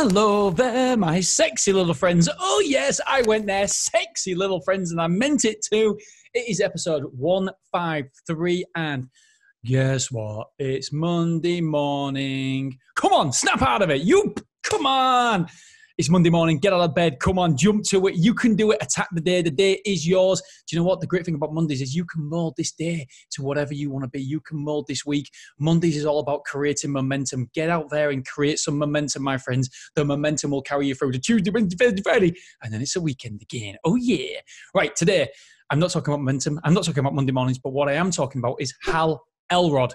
Hello there, my sexy little friends. Oh, yes, I went there, sexy little friends, and I meant it too. It is episode 153, and guess what? It's Monday morning. Come on, snap out of it. Come on. It's Monday morning. Get out of bed. Come on, jump to it. You can do it. Attack the day. The day is yours. Do you know what? The great thing about Mondays is you can mold this day to whatever you want to be. You can mold this week. Mondays is all about creating momentum. Get out there and create some momentum, my friends. The momentum will carry you through to Tuesday, Wednesday, Thursday, Friday, and then it's a weekend again. Oh, yeah. Right, today, I'm not talking about momentum. I'm not talking about Monday mornings, but what I am talking about is Hal Elrod.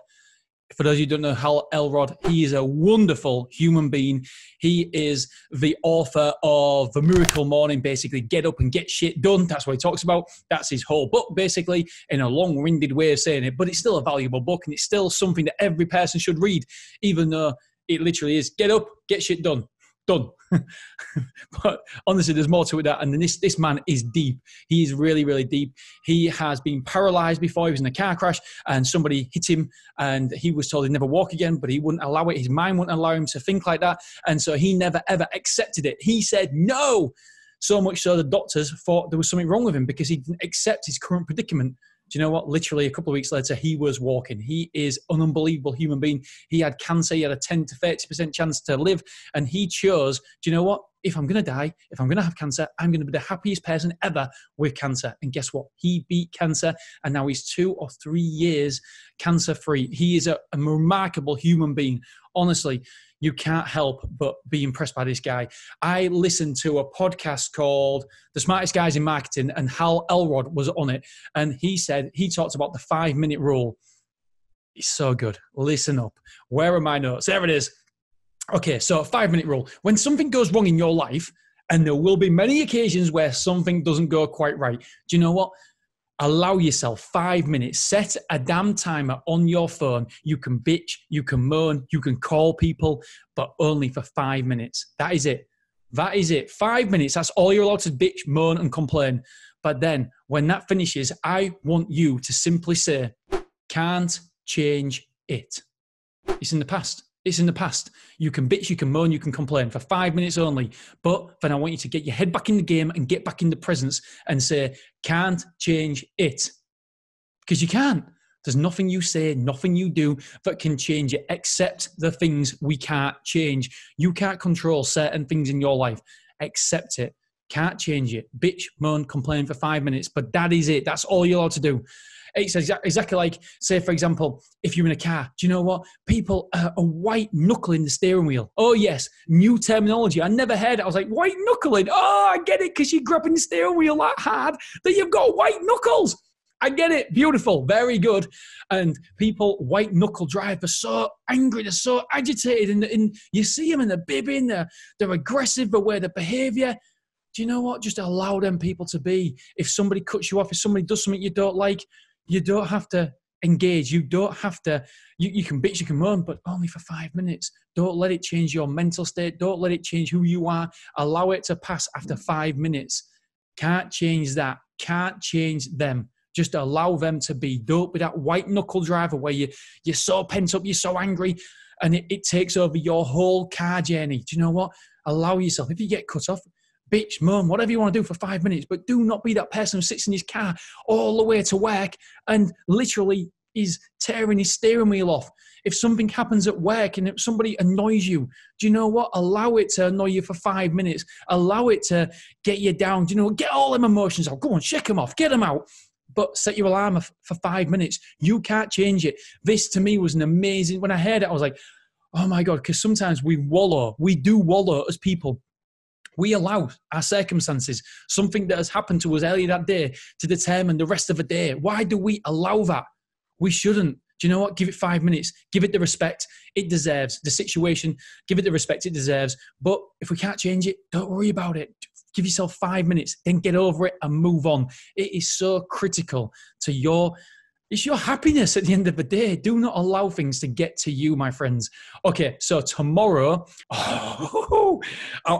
For those of you who don't know Hal Elrod, he is a wonderful human being. He is the author of The Miracle Morning, basically, get up and get shit done. That's what he talks about. That's his whole book, basically, in a long-winded way of saying it. But it's still a valuable book, and it's still something that every person should read, even though it literally is get up, get shit done. Done. But honestly, there's more to it than that. And this man is deep. He is really, really deep. He has been paralyzed before. He was in a car crash and somebody hit him and he was told he'd never walk again, but he wouldn't allow it. His mind wouldn't allow him to think like that. And so he never, ever accepted it. He said no. So much so the doctors thought there was something wrong with him because he didn't accept his current predicament. Do you know what? Literally a couple of weeks later, he was walking. He is an unbelievable human being. He had cancer. He had a 10 to 30% chance to live. And he chose, do you know what? If I'm going to die, if I'm going to have cancer, I'm going to be the happiest person ever with cancer. And guess what? He beat cancer. And now he's 2 or 3 years cancer-free. He is a remarkable human being. Honestly, you can't help but be impressed by this guy. I listened to a podcast called The Smartest Guys in Marketing, and Hal Elrod was on it. And he talked about the 5-minute rule. It's so good. Listen up. Where are my notes? There it is. Okay, so 5-minute rule. When something goes wrong in your life, and there will be many occasions where something doesn't go quite right, do you know what? Allow yourself 5 minutes. Set a damn timer on your phone. You can bitch, you can moan, you can call people, but only for 5 minutes. That is it. That is it. 5 minutes. That's all you're allowed to bitch, moan, and complain. But then when that finishes, I want you to simply say, can't change it. It's in the past. It's in the past. You can bitch, you can moan, you can complain for 5 minutes only. But then I want you to get your head back in the game and get back in the presence and say, can't change it. Because you can't. There's nothing you say, nothing you do that can change it except the things we can't change. You can't control certain things in your life. Accept it. Can't change it. Bitch, moan, complain for 5 minutes. But that is it. That's all you're allowed to do. It's exactly like, say, for example, if you're in a car, do you know what? People are white knuckling the steering wheel. Oh, yes. New terminology. I never heard it. I was like, white knuckling. Oh, I get it, because you're grabbing the steering wheel that hard that you've got white knuckles. I get it. Beautiful. Very good. And people white knuckle drive. They're so angry. They're so agitated. And you see them and they're bibbing. They're aggressive the way their behavior. Do you know what? Just allow them people to be. If somebody cuts you off, if somebody does something you don't like, you don't have to engage. You don't have to, you can bitch, you can moan, but only for 5 minutes. Don't let it change your mental state. Don't let it change who you are. Allow it to pass after 5 minutes. Can't change that. Can't change them. Just allow them to be. Don't be that white knuckle driver where you're so pent up, you're so angry, and it takes over your whole car journey. Do you know what? Allow yourself. If you get cut off, bitch, mum, whatever you want to do for 5 minutes, but do not be that person who sits in his car all the way to work and literally is tearing his steering wheel off. If something happens at work and if somebody annoys you, do you know what? Allow it to annoy you for 5 minutes. Allow it to get you down. Do you know what? Get all them emotions out. Go on, shake them off. Get them out. But set your alarm for 5 minutes. You can't change it. This to me was an amazing, when I heard it, I was like, oh my God, because sometimes we do wallow as people. We allow our circumstances, something that has happened to us earlier that day, to determine the rest of the day. Why do we allow that? We shouldn't. Do you know what? Give it 5 minutes. Give it the respect it deserves. The situation, give it the respect it deserves. But if we can't change it, don't worry about it. Give yourself 5 minutes, then get over it and move on. It is so critical to it's your happiness at the end of the day. Do not allow things to get to you, my friends. Okay, so tomorrow, I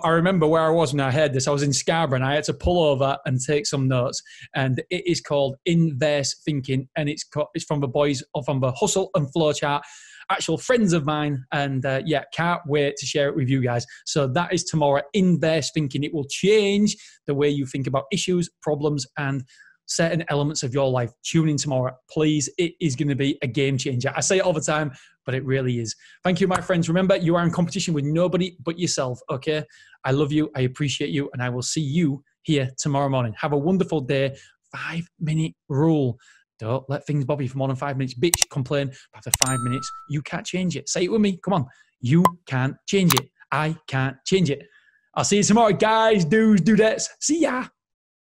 remember where I was when I heard this. I was in Scarborough and I had to pull over and take some notes. And it is called Inverse Thinking. And it's from the boys from the Hustle and Flow Chart. actual friends of mine. And yeah, can't wait to share it with you guys. So that is tomorrow. Invest Thinking. It will change the way you think about issues, problems, and certain elements of your life. Tune in tomorrow, please. It is going to be a game changer. I say it all the time, but it really is. Thank you, my friends. Remember, you are in competition with nobody but yourself, okay? I love you. I appreciate you. And I will see you here tomorrow morning. Have a wonderful day. 5-minute rule. Don't let things bother you for more than 5 minutes. Bitch, complain. After 5 minutes, you can't change it. Say it with me. Come on. You can't change it. I can't change it. I'll see you tomorrow, guys. Dudes, dudettes. See ya.